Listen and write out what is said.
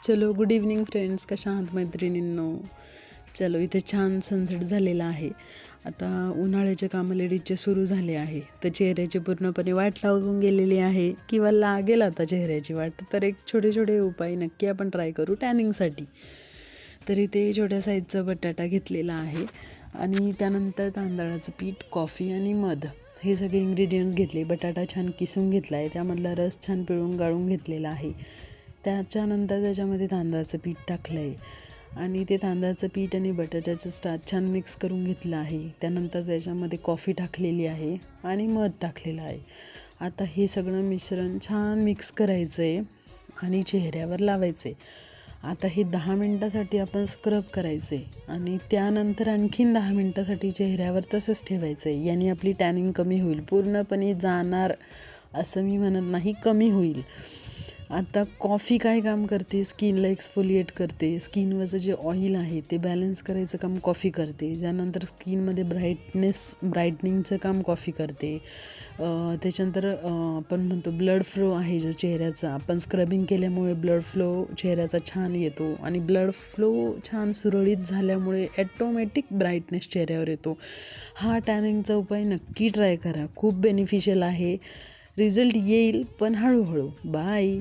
चलो good evening friends, कशा आहात मैत्रिणींनो. चलो इथे छान सनसेट झालेला आहे. आता उन्हाळ्याचे कामं लेडीजचे सुरू झाले आहे, तर चेहऱ्याची पूर्णपणे वाट लागून गेलेली आहे किंवा लागेल आता चेहऱ्याची वाट. तर एक छोटे छोटे उपाय नक्की आपण ट्राय करू टॅनिंगसाठी. तर इथे छोट्या साईजचा बटाटा घेतलेला आहे आणि त्यानंतर तांदळाचं पीठ, कॉफी आणि मध हे सगळे इंग्रेडियंट्स घेतले. बटाटा छान किसून घेतला आहे, त्यामधला रस छान पिळून गाळून घेतलेला आहे. त्याच्यानंतर त्याच्यामध्ये तांदळाचं पीठ टाकलं आहे आणि ते तांदळाचं पीठ आणि बटाट्याचं स्टार्च छान मिक्स करून घेतलं आहे. त्यानंतर त्याच्यामध्ये कॉफी टाकलेली आहे आणि मध टाकलेलं आहे. आता हे सगळं मिश्रण छान मिक्स करायचं आहे आणि चेहऱ्यावर लावायचं आहे. आता हे 10 मिनटासाठी आपण स्क्रब करायचं आहे आणि त्यानंतर आणखीन 10 मिनटासाठी चेहऱ्यावर तसंच ठेवायचं आहे. याने आपली टॅनिंग कमी होईल. पूर्णपणे जाणार असं मी म्हणत नाही, कमी होईल. आता कॉफी काय काम करते, स्किनला एक्सफोलिएट करते. स्किनवरचं जे ऑइल आहे ते बॅलन्स करायचं काम कॉफी करते. त्यानंतर स्किनमध्ये ब्राईटनिंगचं काम कॉफी करते. त्याच्यानंतर आपण म्हणतो ब्लड फ्लो आहे जो चेहऱ्याचा, आपण स्क्रबिंग केल्यामुळे ब्लड फ्लो चेहऱ्याचा छान येतो आणि ब्लड फ्लो छान सुरळीत झाल्यामुळे ॲटोमॅटिक ब्राईटनेस चेहऱ्यावर येतो. हा टॅनिंगचा उपाय नक्की ट्राय करा, खूप बेनिफिशियल आहे. रिझल्ट येईल पण हळूहळू. बाय.